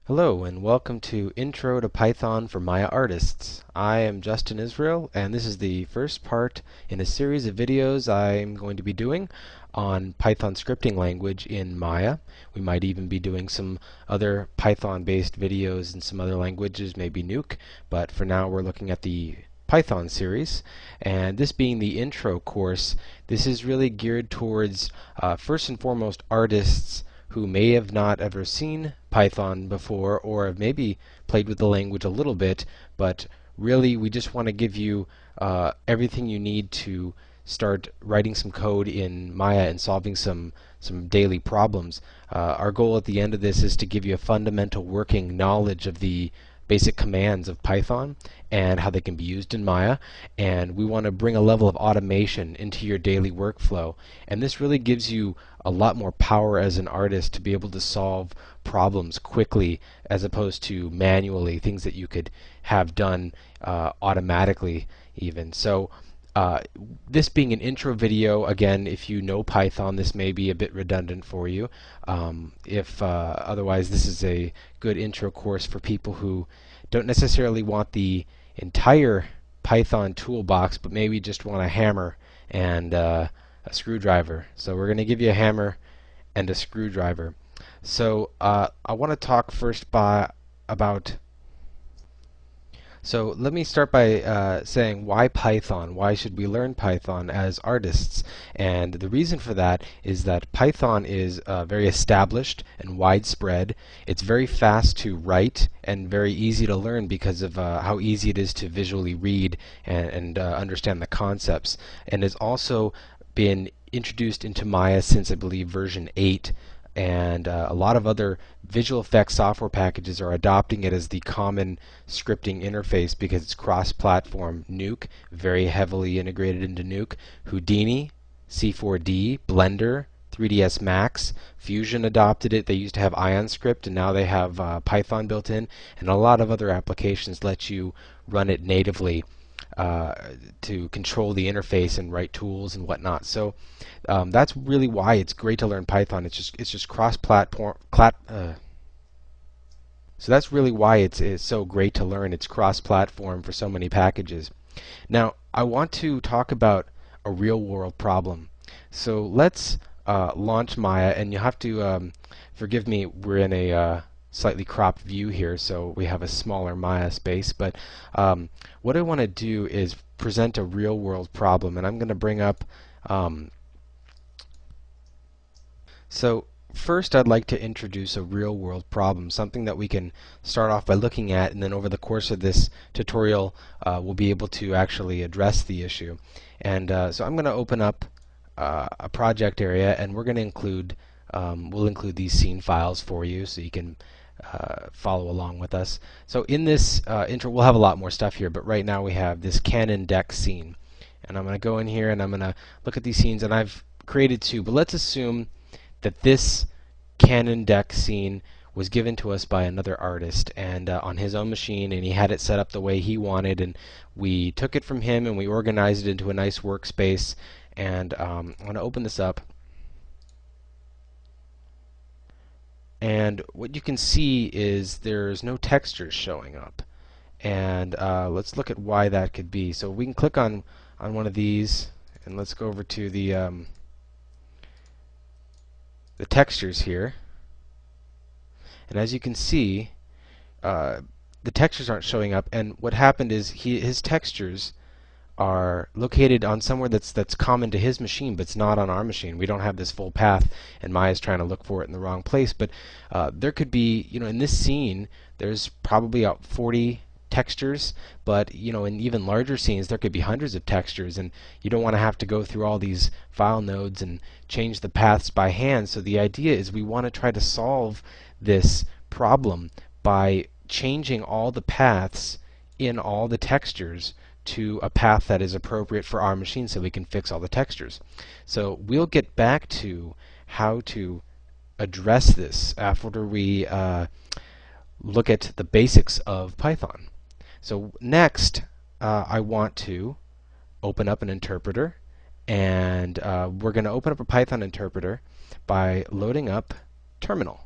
Hello and welcome to Intro to Python for Maya Artists. I am Justin Israel and this is the first part in a series of videos I'm going to be doing on Python scripting language in Maya. We might even be doing some other Python-based videos in some other languages, maybe Nuke, but for now we're looking at the Python series, and this being the intro course, this is really geared towards first and foremost artists who may have not ever seen Python before or have maybe played with the language a little bit, but really we just want to give you everything you need to start writing some code in Maya and solving some daily problems. Our goal at the end of this is to give you a fundamental working knowledge of the basic commands of Python and how they can be used in Maya, and we want to bring a level of automation into your daily workflow, and this really gives you a lot more power as an artist to be able to solve problems quickly as opposed to manually, things that you could have done automatically even. So this being an intro video, again, if you know Python, this may be a bit redundant for you. If otherwise, this is a good intro course for people who don't necessarily want the entire Python toolbox, but maybe just want a hammer and a screwdriver. So we're going to give you a hammer and a screwdriver. So I want to talk first about so let me start by saying why Python? Why should we learn Python as artists? And the reason for that is that Python is very established and widespread. It's very fast to write and very easy to learn because of how easy it is to visually read and understand the concepts. And it's also been introduced into Maya since I believe version 8, and a lot of other visual effects software packages are adopting it as the common scripting interface because it's cross-platform. Nuke, very heavily integrated into Nuke. Houdini, C4D, Blender, 3ds Max, Fusion adopted it. They used to have IonScript, and now they have Python built in, and a lot of other applications let you run it natively to control the interface and write tools and whatnot. So that's really why it's great to learn Python. It's just cross-platform. So that's really why it's so great to learn. It's cross-platform for so many packages. Now I want to talk about a real-world problem. So let's launch Maya, and you have to forgive me. We're in a slightly cropped view here, so we have a smaller Maya space. But what I want to do is present a real-world problem, and I'm going to bring up. So first, I'd like to introduce a real-world problem, something that we can start off by looking at, and then over the course of this tutorial, we'll be able to actually address the issue. And so I'm going to open up a project area, and we're going to include we'll include these scene files for you, so you can follow along with us. So in this intro, we'll have a lot more stuff here, but right now we have this Canon deck scene. And I'm going to go in here and I'm going to look at these scenes, and I've created two, but let's assume that this Canon deck scene was given to us by another artist and on his own machine, and he had it set up the way he wanted, and we took it from him and we organized it into a nice workspace. And I'm going to open this up. And what you can see is there's no textures showing up. And let's look at why that could be. So we can click on one of these, and let's go over to the textures here. And as you can see, the textures aren't showing up. And what happened is his textures are located on somewhere that's common to his machine, but it's not on our machine. We don't have this full path, and Maya's trying to look for it in the wrong place. But there could be, in this scene, there's probably about 40 textures, but in even larger scenes there could be hundreds of textures, and you don't want to have to go through all these file nodes and change the paths by hand. So the idea is we want to try to solve this problem by changing all the paths in all the textures to a path that is appropriate for our machine so we can fix all the textures. So we'll get back to how to address this after we look at the basics of Python. So next, I want to open up an interpreter, and we're going to open up a Python interpreter by loading up terminal.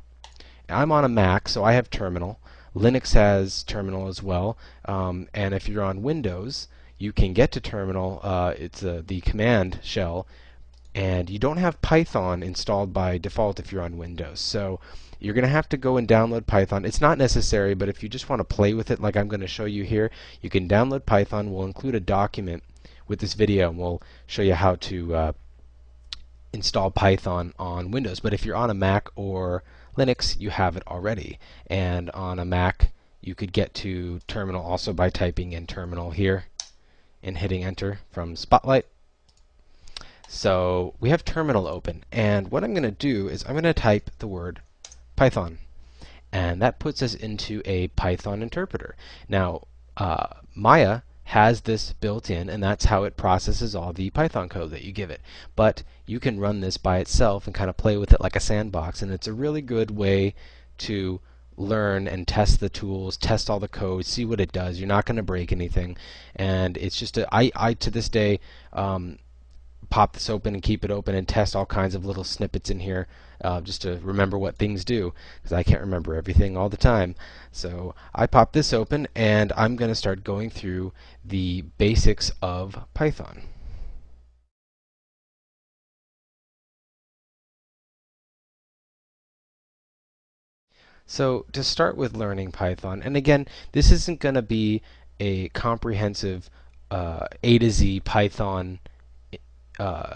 I'm on a Mac, so I have terminal. Linux has terminal as well, and if you're on Windows, you can get to terminal. It's the command shell, and you don't have Python installed by default if you're on Windows. So you're going to have to go and download Python. It's not necessary, but if you just want to play with it like I'm going to show you here, you can download Python. We'll include a document with this video, and we'll show you how to install Python on Windows. But if you're on a Mac or Linux, you have it already. And on a Mac, you could get to terminal also by typing in terminal here and hitting enter from Spotlight. So we have terminal open, and what I'm going to do is I'm going to type the word Python, and that puts us into a Python interpreter. Now Maya has this built in, and that's how it processes all the Python code that you give it. But you can run this by itself and kind of play with it like a sandbox, and it's a really good way to learn and test the tools, test all the code, see what it does. You're not going to break anything, and it's just I to this day pop this open and keep it open and test all kinds of little snippets in here just to remember what things do, because I can't remember everything all the time. So I pop this open, and I'm going to start going through the basics of Python. So to start with learning Python, and again, this isn't going to be a comprehensive A to Z Python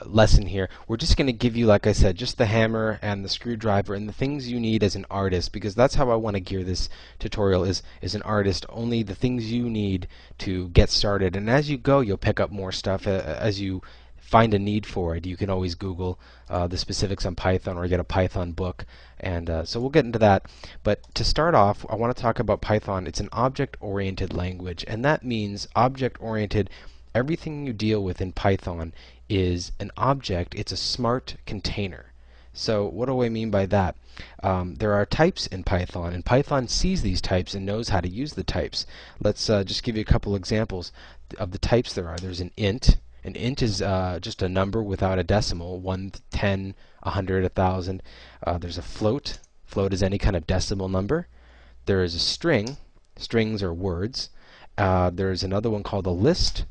lesson here. We're just going to give you, like I said, just the hammer and the screwdriver and the things you need as an artist, because that's how I want to gear this tutorial is an artist, only the things you need to get started. And as you go, you'll pick up more stuff as you find a need for it. You can always Google the specifics on Python or get a Python book, and so we'll get into that. But to start off, I want to talk about Python. It's an object-oriented language, and that means object-oriented. Everything you deal with in Python is an object. It's a smart container. So what do I mean by that? There are types in Python, and Python sees these types and knows how to use the types. Let's just give you a couple examples of the types there are. There's an int. An int is just a number without a decimal, 1, 10, 100, 1,000. There's a float. Float is any kind of decimal number. There is a string. Strings are words. There's another one called a list.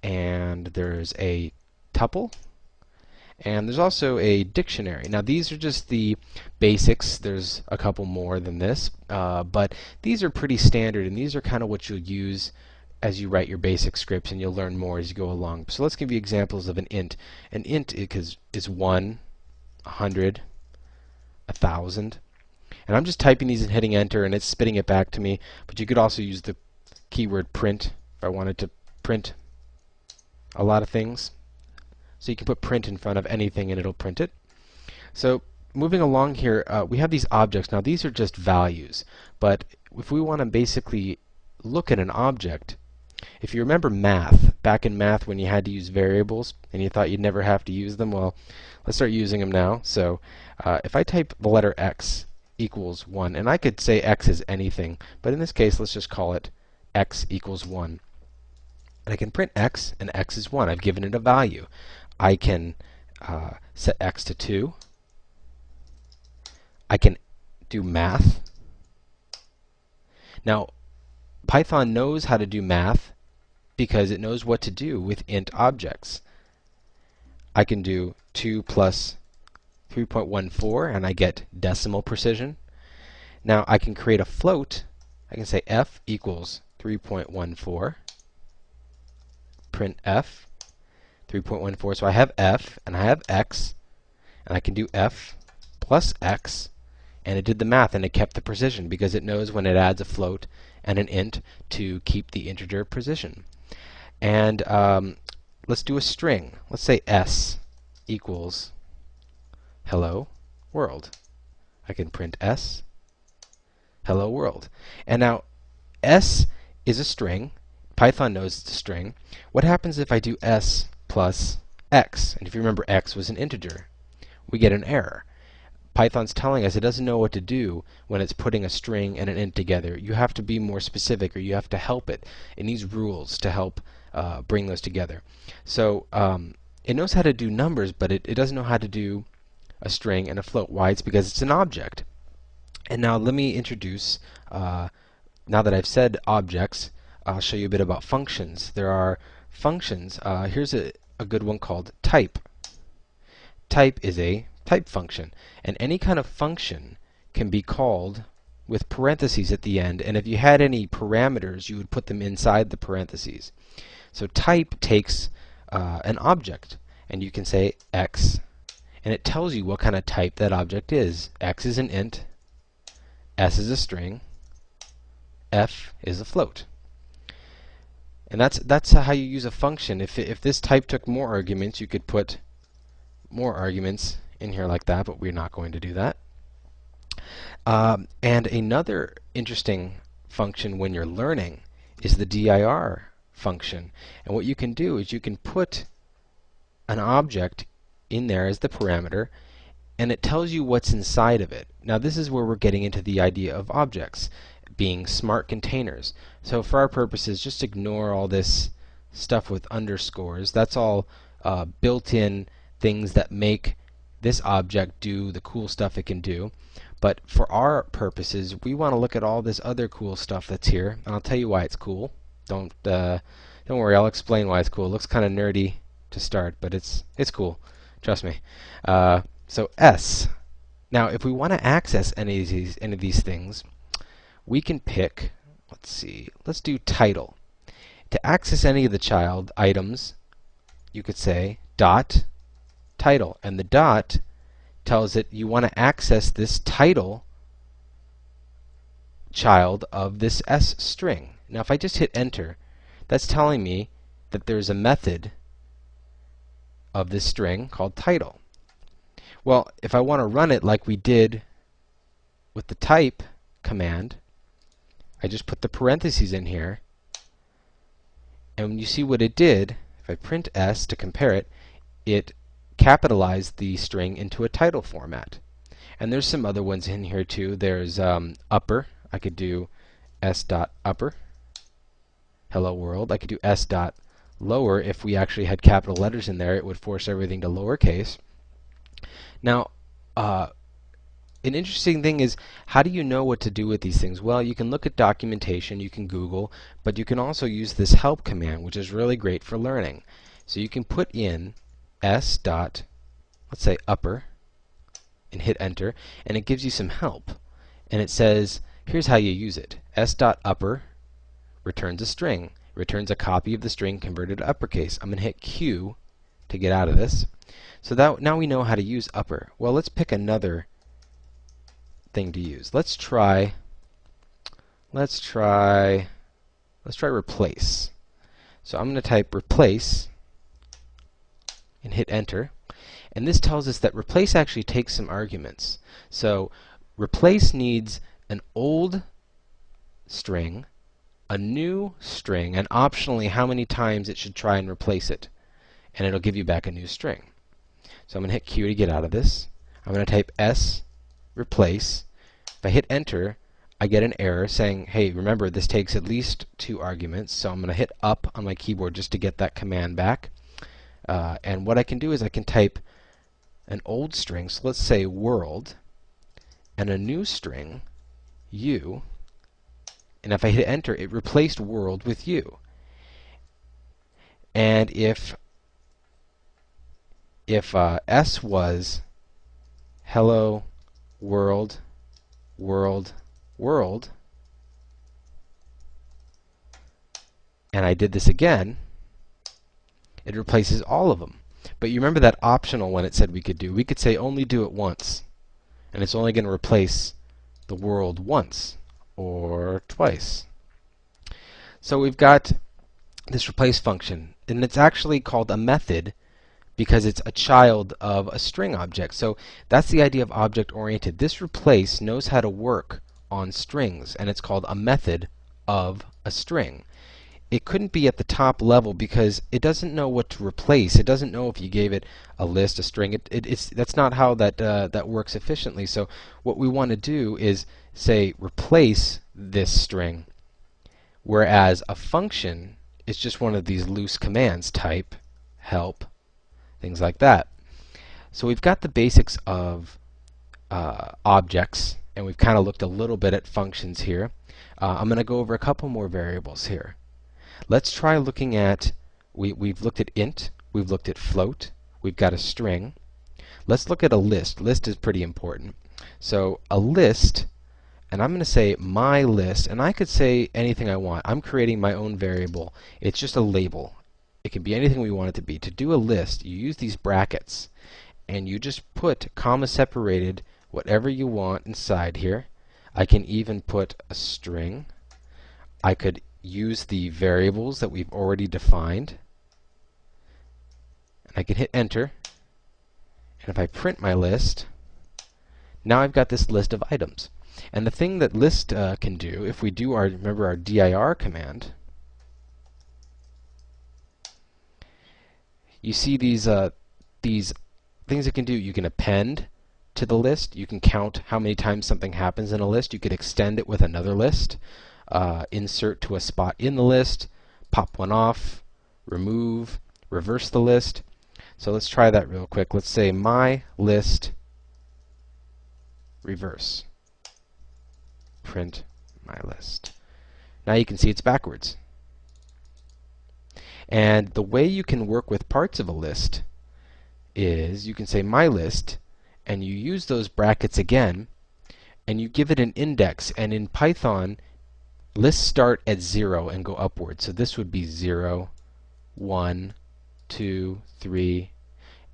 And there's a tuple, and there's also a dictionary. Now these are just the basics. There's a couple more than this, but these are pretty standard, and these are kind of what you'll use as you write your basic scripts, and you'll learn more as you go along. So let's give you examples of an int. An int is 1, 100, 1,000, and I'm just typing these and hitting enter, and it's spitting it back to me. But you could also use the keyword print if I wanted to print a lot of things. So you can put print in front of anything and it'll print it. So moving along here, we have these objects. Now these are just values, but if we want to basically look at an object, if you remember math, back in math when you had to use variables and you thought you'd never have to use them, well, let's start using them now. So if I type the letter x equals 1, and I could say x is anything, but in this case let's just call it x equals 1. And I can print x, and x is 1. I've given it a value. I can set x to 2. I can do math. Now, Python knows how to do math because it knows what to do with int objects. I can do 2 plus 3.14, and I get decimal precision. Now, I can create a float. I can say f equals 3.14. Print f 3.14. So I have f and I have x, and I can do f plus x, and it did the math and it kept the precision because it knows when it adds a float and an int to keep the integer precision. And let's do a string. Let's say s equals hello world. I can print s hello world. And now s is a string. Python knows it's a string. What happens if I do s plus x? And if you remember, x was an integer. We get an error. Python's telling us it doesn't know what to do when it's putting a string and an int together. You have to be more specific, or you have to help it. It needs rules to help bring those together. So it knows how to do numbers, but it doesn't know how to do a string and a float. Why? It's because it's an object. And now let me introduce, now that I've said objects, I'll show you a bit about functions. There are functions. Here's a good one called type. Type is a type function, and any kind of function can be called with parentheses at the end, and if you had any parameters, you would put them inside the parentheses. So type takes an object, and you can say x, and it tells you what kind of type that object is. X is an int, S is a string, F is a float. And that's how you use a function. If this type took more arguments, you could put more arguments in here like that, but we're not going to do that. And another interesting function when you're learning is the dir function. And what you can do is you can put an object in there as the parameter, and it tells you what's inside of it. Now this is where we're getting into the idea of objects being smart containers. So for our purposes, just ignore all this stuff with underscores. That's all built-in things that make this object do the cool stuff it can do. But for our purposes, we want to look at all this other cool stuff that's here, and I'll tell you why it's cool. Don't worry, I'll explain why it's cool. It looks kind of nerdy to start, but it's cool. Trust me. So S. Now, if we want to access any of these things, we can pick. Let's see. Let's do title. To access any of the child items, you could say dot title, and the dot tells it you want to access this title child of this S string. Now if I just hit enter, that's telling me that there's a method of this string called title. Well, if I want to run it like we did with the type command, I just put the parentheses in here, and when you see what it did, if I print S to compare it, it capitalized the string into a title format. And there's some other ones in here too. There's upper. I could do s.upper, hello world. I could do s.lower. If we actually had capital letters in there, it would force everything to lowercase. Now, an interesting thing is, how do you know what to do with these things? Well, you can look at documentation, you can Google, but you can also use this help command, which is really great for learning. So you can put in s dot, let's say upper, and hit enter, and it gives you some help. And it says, here's how you use it. S dot upper returns a string, returns a copy of the string converted to uppercase. I'm going to hit Q to get out of this. So that now we know how to use upper. Well, let's pick another thing to use. Let's try replace. So I'm going to type replace and hit enter, and this tells us that replace actually takes some arguments. So replace needs an old string, a new string, and optionally how many times it should try and replace it, and it'll give you back a new string. So I'm going to hit Q to get out of this. I'm going to type S replace. If I hit enter, I get an error saying, hey, remember this takes at least 2 arguments, so I'm going to hit up on my keyboard just to get that command back. And what I can do is I can type an old string, so let's say world, and a new string, u, and if I hit enter, it replaced world with u. And if S was hello world, world, world, and I did this again, it replaces all of them. But you remember that optional one it said we could do? We could say only do it once, and it's only going to replace the world once or twice. So we've got this replace function, and it's actually called a method because it's a child of a string object. So that's the idea of object-oriented. This replace knows how to work on strings, and it's called a method of a string. It couldn't be at the top level because it doesn't know what to replace. It doesn't know if you gave it a list, a string. That's not how that works efficiently. So what we want to do is say replace this string, whereas a function is just one of these loose commands, type, help, things like that. So we've got the basics of objects and we've kind of looked a little bit at functions here. I'm going to go over a couple more variables here. Let's try looking at, we've looked at int, we've looked at float, we've got a string. Let's look at a list. List is pretty important. So a list, and I'm going to say my list, and I could say anything I want. I'm creating my own variable. It's just a label. It can be anything we want it to be. To do a list, you use these brackets, and you just put comma separated whatever you want inside here. I can even put a string. I could use the variables that we've already defined. And I can hit enter. And if I print my list, now I've got this list of items. And the thing that list can do, if we do our, remember our dir command, you see these things it can do. You can append to the list. You can count how many times something happens in a list. You could extend it with another list. Insert to a spot in the list, pop one off, remove, reverse the list. So let's try that real quick. Let's say my list reverse. Print my list. Now you can see it's backwards. And the way you can work with parts of a list is you can say my list, and you use those brackets again, and you give it an index. And in Python, lists start at 0 and go upward. So this would be 0, 1, 2, 3.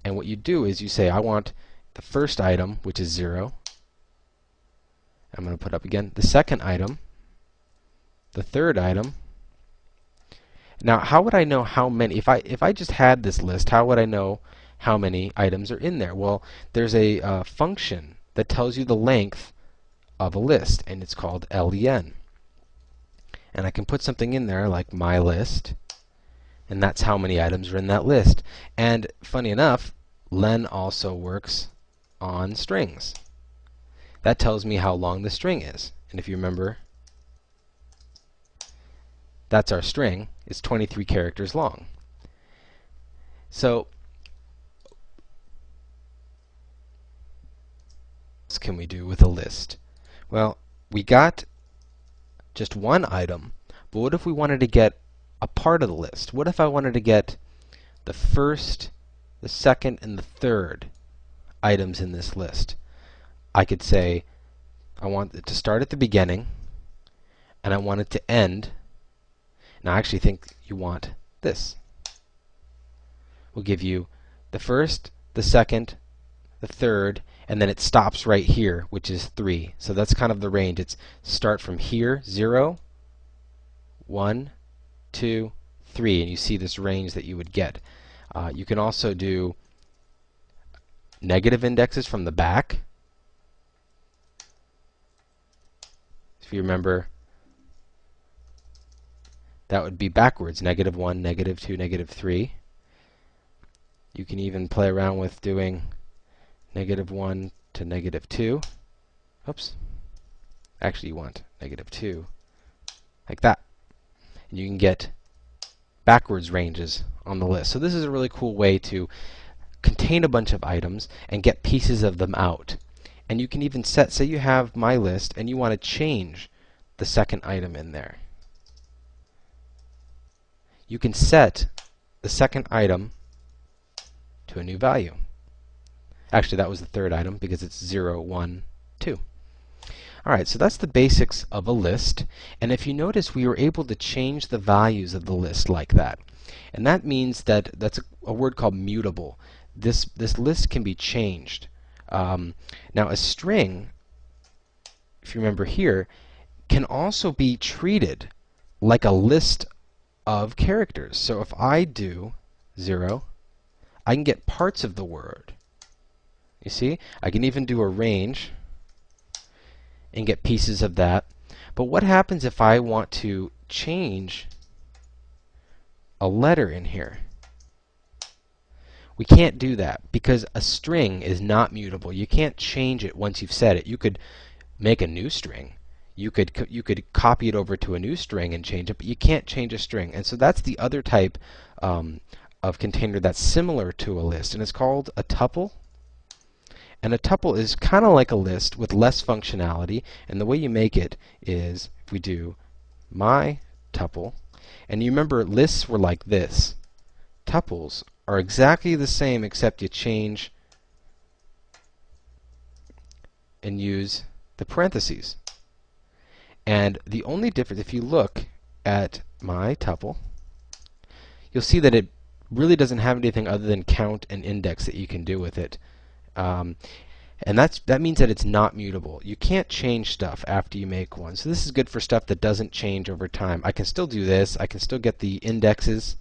And what you do is you say, I want the first item, which is 0. I'm going to put up again the second item, the third item. Now, how would I know how many? If I just had this list, how would I know how many items are in there? Well, there's a function that tells you the length of a list, and it's called len. And I can put something in there like my list, and that's how many items are in that list. And funny enough, len also works on strings. That tells me how long the string is. And if you remember, that's our string. It's 23 characters long. So what can we do with a list? Well, we got just one item, but what if we wanted to get a part of the list? What if I wanted to get the first, the second, and the third items in this list? I could say I want it to start at the beginning, and I want it to end. Now I actually think you want this. We'll give you the first, the second, the third, and then it stops right here, which is 3. So that's kind of the range. It's start from here, 0, 1, 2, 3, and you see this range that you would get. You can also do negative indexes from the back. If you remember, that would be backwards, -1, -2, -3. You can even play around with doing -1 to -2. Oops. Actually, you want -2, like that. And you can get backwards ranges on the list. So this is a really cool way to contain a bunch of items and get pieces of them out. And you can even set, say you have my list and you want to change the second item in there. You can set the second item to a new value. Actually, that was the third item because it's 0, 1, 2. Alright, so that's the basics of a list. And if you notice, we were able to change the values of the list like that. And that means that that's a word called mutable. This list can be changed. Now, a string, if you remember here, can also be treated like a list of characters. So if I do 0, I can get parts of the word. You see? I can even do a range and get pieces of that. But what happens if I want to change a letter in here? We can't do that because a string is not mutable. You can't change it once you've set it. You could make a new string. You could copy it over to a new string and change it, but you can't change a string. And so that's the other type of container that's similar to a list, and it's called a tuple. And a tuple is kind of like a list with less functionality, and the way you make it is if we do my tuple, and you remember lists were like this. Tuples are exactly the same except you change and use the parentheses. And the only difference, if you look at my tuple, you'll see that it really doesn't have anything other than count and index that you can do with it. And that means that it's not mutable. You can't change stuff after you make one. So this is good for stuff that doesn't change over time. I can still do this. I can still get the indexes.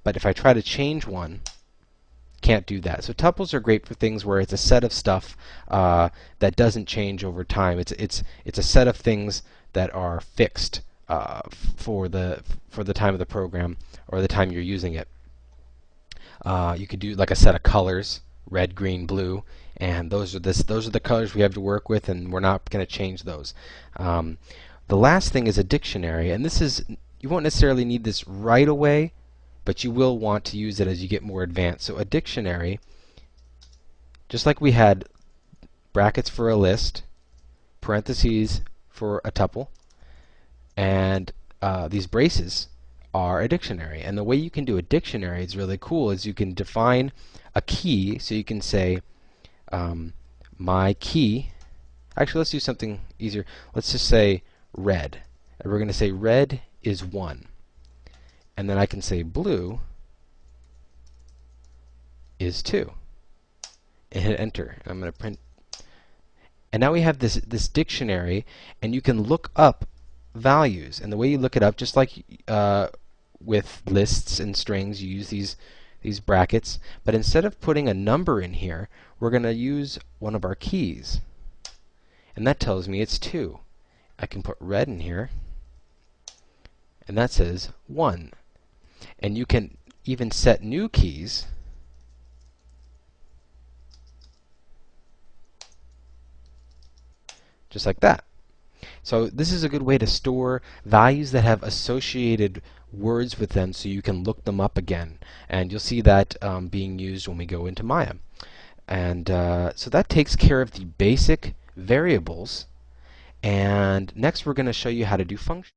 But if I try to change one, can't do that. So tuples are great for things where it's a set of stuff that doesn't change over time. It's a set of things that are fixed for the time of the program or the time you're using it. You could do like a set of colors, red, green, blue, and those are the colors we have to work with, and we're not going to change those. The last thing is a dictionary, and you won't necessarily need this right away, but you will want to use it as you get more advanced. So a dictionary, just like we had brackets for a list, parentheses for a tuple, and these braces are a dictionary. And the way you can do a dictionary is really cool, is you can define a key. So you can say my key. Actually, let's do something easier. Let's just say red. And we're going to say red is 1. And then I can say blue is 2. And hit enter. And I'm going to print. And now we have this dictionary, and you can look up values. And the way you look it up, just like with lists and strings, you use these brackets. But instead of putting a number in here, we're going to use one of our keys. And that tells me it's 2. I can put red in here, and that says 1. And you can even set new keys. Just like that. So this is a good way to store values that have associated words with them so you can look them up again. And you'll see that being used when we go into Maya. And so that takes care of the basic variables. And next we're going to show you how to do functions.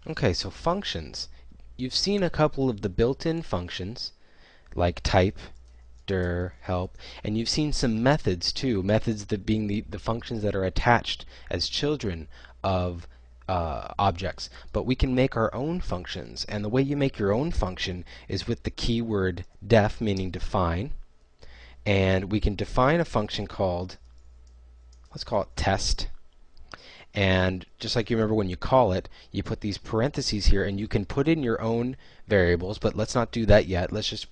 Okay, so functions. You've seen a couple of the built-in functions, like type, dir, help, and you've seen some methods too, methods that being the functions that are attached as children of objects. But we can make our own functions, and the way you make your own function is with the keyword def, meaning define, and we can define a function called, let's call it test. And just like you remember when you call it, you put these parentheses here, and you can put in your own variables, but let's not do that yet. Let's just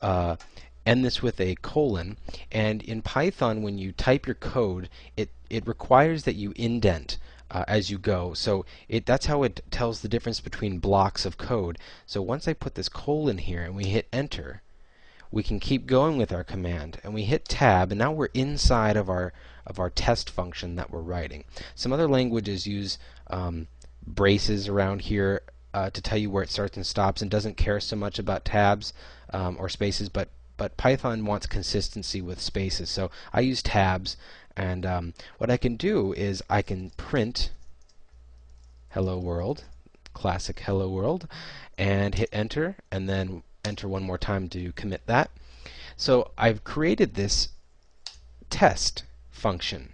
end this with a colon. And in Python, when you type your code, it requires that you indent as you go. So that's how it tells the difference between blocks of code. So once I put this colon here and we hit enter, we can keep going with our command, and we hit tab, and now we're inside of our test function that we're writing. Some other languages use braces around here to tell you where it starts and stops, and doesn't care so much about tabs or spaces, but Python wants consistency with spaces. So I use tabs, and what I can do is I can print hello world, classic hello world, and hit enter, and then enter one more time to commit that. So I've created this test function,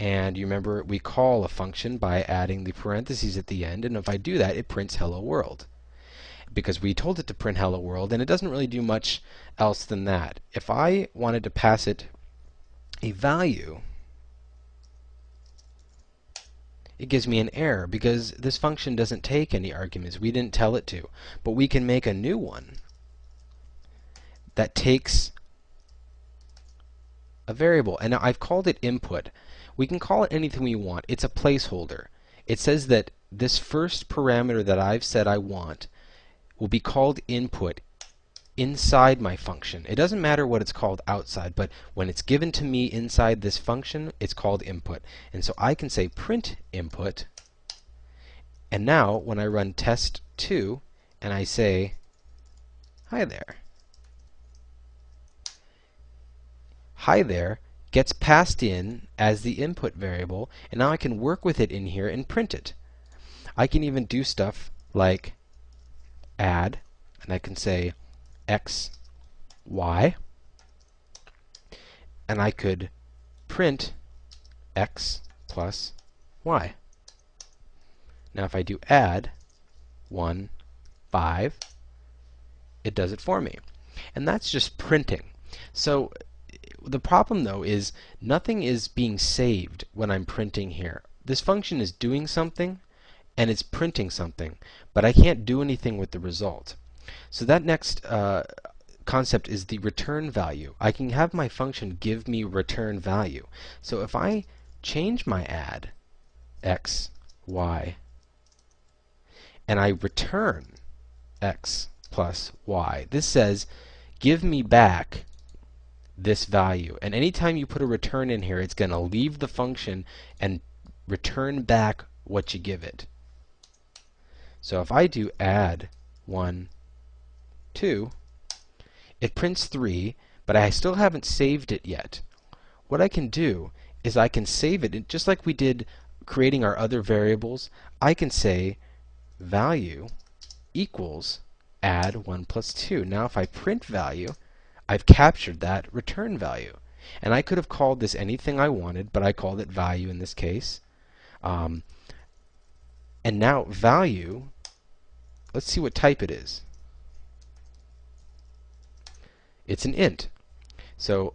and you remember we call a function by adding the parentheses at the end, and if I do that, it prints hello world, because we told it to print hello world, and it doesn't really do much else than that. If I wanted to pass it a value, it gives me an error because this function doesn't take any arguments. We didn't tell it to. But we can make a new one that takes a variable. And now I've called it input. We can call it anything we want. It's a placeholder. It says that this first parameter that I've said I want will be called input inside my function. It doesn't matter what it's called outside, but when it's given to me inside this function, it's called input. And so I can say print input, and now when I run test2 and I say hi there. Hi there gets passed in as the input variable, and now I can work with it in here and print it. I can even do stuff like add, and I can say x, y, and I could print x plus y. Now if I do add 1, 5, it does it for me. And that's just printing. So the problem though is nothing is being saved when I'm printing here. This function is doing something and it's printing something, but I can't do anything with the result. So that next concept is the return value. I can have my function give me return value. So if I change my add x, y, and I return x plus y, this says give me back this value. And anytime you put a return in here, it's going to leave the function and return back what you give it. So if I do add 1, 2, it prints 3, but I still haven't saved it yet. What I can do is I can save it, and just like we did creating our other variables, I can say value equals add 1 plus 2. Now if I print value, I've captured that return value. And I could have called this anything I wanted, but I called it value in this case. And now value, let's see what type it is. It's an int. So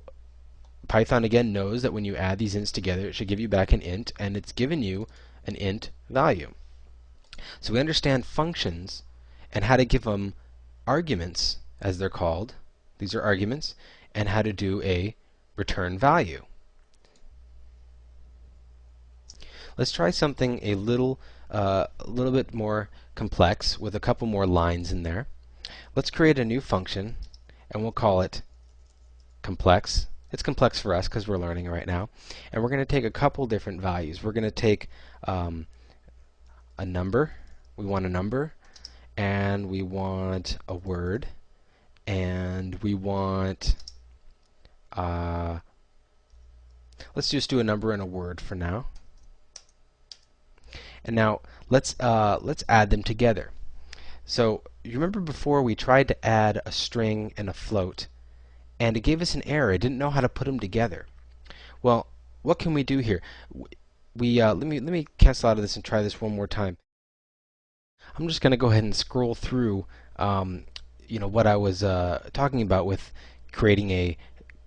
Python again knows that when you add these ints together, it should give you back an int, and it's given you an int value. So we understand functions and how to give them arguments, as they're called. These are arguments, and how to do a return value. Let's try something a little bit more complex with a couple more lines in there. Let's create a new function, and we'll call it complex. It's complex for us because we're learning right now. And we're going to take a couple different values. We're going to take a number. We want a number, and we want a word, and we want let's just do a number and a word for now. And now let's add them together. So you remember before we tried to add a string and a float, and it gave us an error. It didn't know how to put them together. Well, what can we do here? Let me cancel out of this and try this one more time. I'm just going to go ahead and scroll through what I was talking about with creating a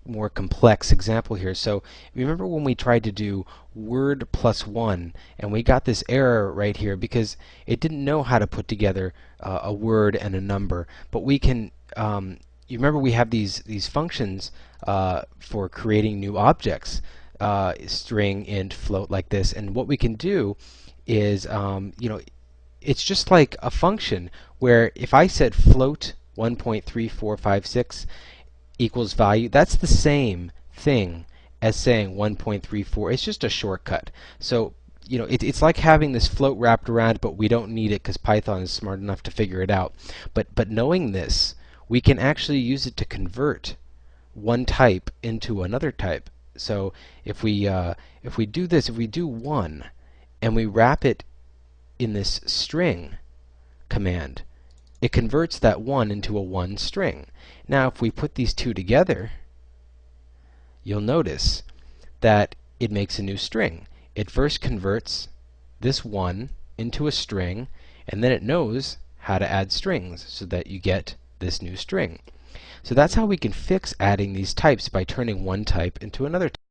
more complex example here. So remember when we tried to do word plus 1, and we got this error right here because it didn't know how to put together a word and a number. But we can you remember we have these functions for creating new objects, string, int, float, like this. And what we can do is it's just like a function where if I said float 1.3456 equals value, that's the same thing as saying 1.34. It's just a shortcut. So it's like having this float wrapped around, but we don't need it because Python is smart enough to figure it out. But knowing this, we can actually use it to convert one type into another type. So if we do this, if we do 1 and we wrap it in this string command, it converts that 1 into a 1 string. Now if we put these two together, you'll notice that it makes a new string. It first converts this 1 into a string, and then it knows how to add strings so that you get this new string. So that's how we can fix adding these types, by turning one type into another type.